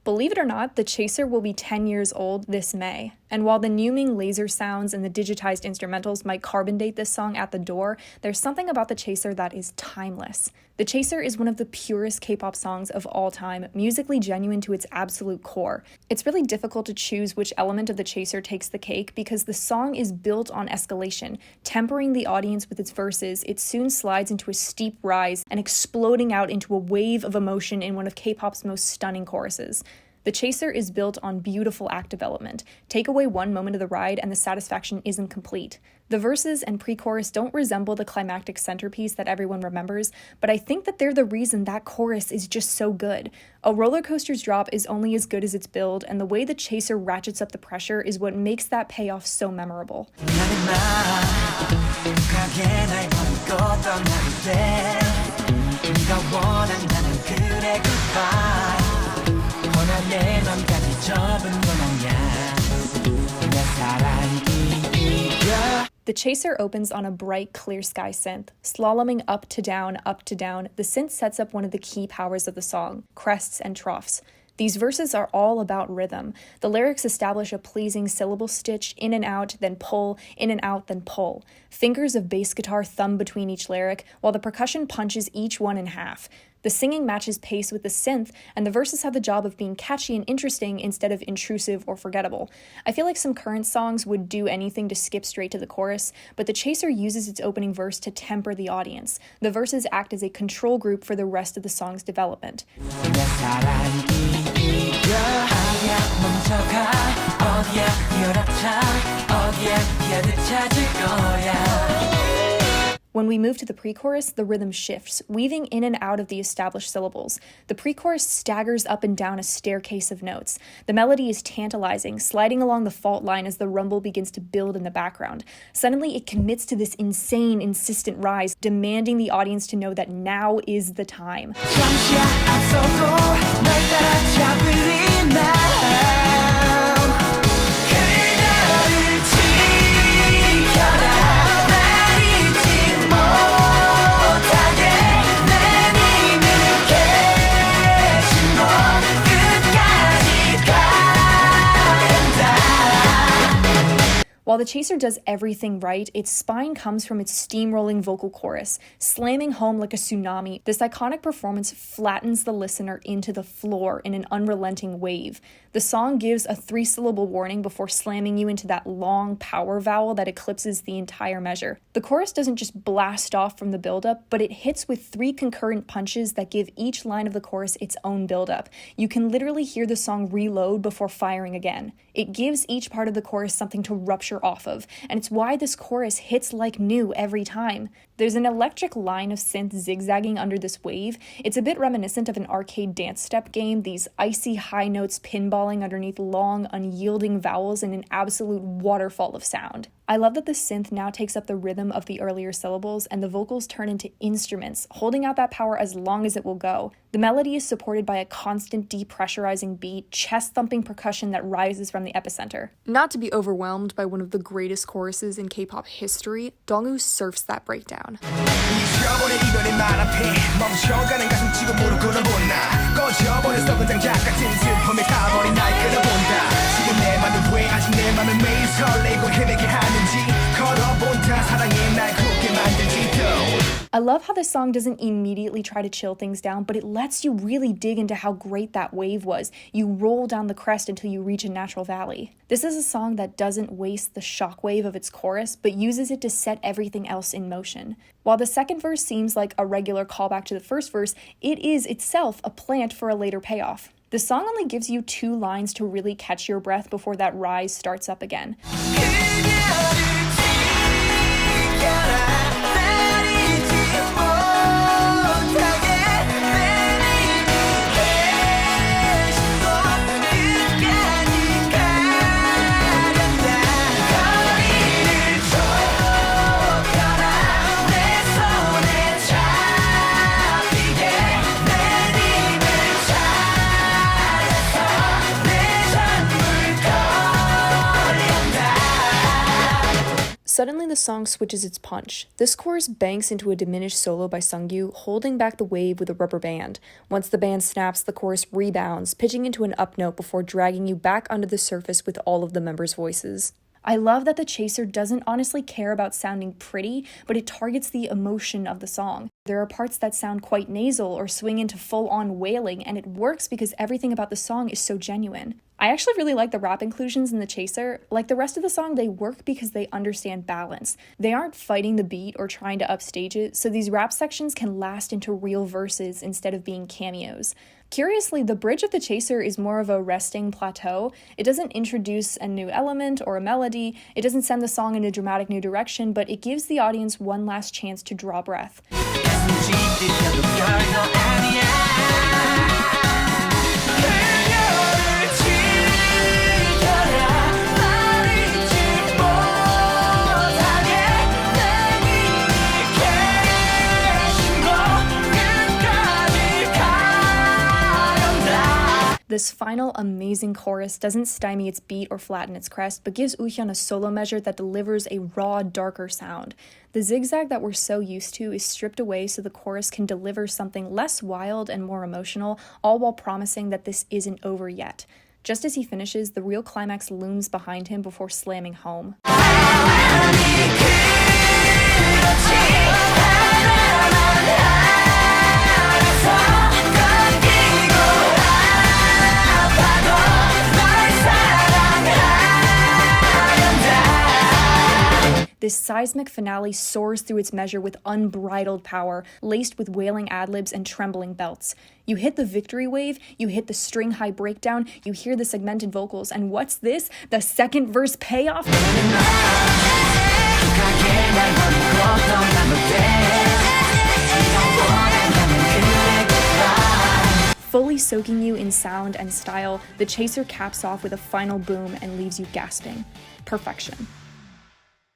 Believe it or not, The Chaser will be 10 years old this May. And while the Numing laser sounds and the digitized instrumentals might carbon date this song at the door, there's something about The Chaser that is timeless. The Chaser is one of the purest K-pop songs of all time, musically genuine to its absolute core. It's really difficult to choose which element of The Chaser takes the cake because the song is built on escalation. Tempering the audience with its verses, it soon slides into a steep rise and exploding out into a wave of emotion in one of K-pop's most stunning choruses. The Chaser is built on beautiful act development. Take away one moment of the ride and the satisfaction isn't complete. The verses and pre-chorus don't resemble the climactic centerpiece that everyone remembers, but I think that they're the reason that chorus is just so good. A roller coaster's drop is only as good as its build, and the way the Chaser ratchets up the pressure is what makes that payoff so memorable. The Chaser opens on a bright, clear sky synth. Slaloming up to down, the synth sets up one of the key powers of the song, crests and troughs. These verses are all about rhythm. The lyrics establish a pleasing syllable stitch, in and out, then pull, in and out, then pull. Fingers of bass guitar thumb between each lyric, while the percussion punches each one in half. The singing matches pace with the synth, and the verses have the job of being catchy and interesting instead of intrusive or forgettable. I feel like some current songs would do anything to skip straight to the chorus, but The Chaser uses its opening verse to temper the audience. The verses act as a control group for the rest of the song's development. When we move to the pre-chorus, the rhythm shifts, weaving in and out of the established syllables. The pre-chorus staggers up and down a staircase of notes. The melody is tantalizing, sliding along the fault line as the rumble begins to build in the background. Suddenly, it commits to this insane, insistent rise, demanding the audience to know that now is the time. While The Chaser does everything right, its spine comes from its steamrolling vocal chorus, slamming home like a tsunami. This iconic performance flattens the listener into the floor in an unrelenting wave. The song gives a 3-syllable warning before slamming you into that long power vowel that eclipses the entire measure. The chorus doesn't just blast off from the buildup, but it hits with 3 concurrent punches that give each line of the chorus its own buildup. You can literally hear the song reload before firing again. It gives each part of the chorus something to rupture off of, and it's why this chorus hits like new every time. There's an electric line of synth zigzagging under this wave. It's a bit reminiscent of an arcade dance step game, these icy high notes pinballing underneath long, unyielding vowels in an absolute waterfall of sound. I love that the synth now takes up the rhythm of the earlier syllables and the vocals turn into instruments, holding out that power as long as it will go. The melody is supported by a constant depressurizing beat, chest-thumping percussion that rises from the epicenter. Not to be overwhelmed by one of the greatest choruses in K-pop history, Dongwoo surfs that breakdown. I love how this song doesn't immediately try to chill things down, but it lets you really dig into how great that wave was. You roll down the crest until you reach a natural valley. This is a song that doesn't waste the shockwave of its chorus, but uses it to set everything else in motion. While the second verse seems like a regular callback to the first verse, it is itself a plant for a later payoff. The song only gives you 2 lines to really catch your breath before that rise starts up again. Suddenly the song switches its punch. This chorus banks into a diminished solo by Sungyu, holding back the wave with a rubber band. Once the band snaps, the chorus rebounds, pitching into an up note before dragging you back under the surface with all of the members' voices. I love that the chaser doesn't honestly care about sounding pretty, but it targets the emotion of the song. There are parts that sound quite nasal or swing into full-on wailing, and it works because everything about the song is so genuine. I actually really like the rap inclusions in the chaser. Like the rest of the song, they work because they understand balance. They aren't fighting the beat or trying to upstage it, so these rap sections can last into real verses instead of being cameos. Curiously, the bridge of the chaser is more of a resting plateau. It doesn't introduce a new element or a melody, it doesn't send the song in a dramatic new direction, but it gives the audience one last chance to draw breath. This final amazing chorus doesn't stymie its beat or flatten its crest, but gives Woohyun a solo measure that delivers a raw, darker sound. The zigzag that we're so used to is stripped away so the chorus can deliver something less wild and more emotional, all while promising that this isn't over yet. Just as he finishes, the real climax looms behind him before slamming home. This seismic finale soars through its measure with unbridled power, laced with wailing ad-libs and trembling belts. You hit the victory wave, you hit the string high breakdown, you hear the segmented vocals, and what's this? The second verse payoff? Fully soaking you in sound and style, the chaser caps off with a final boom and leaves you gasping. Perfection.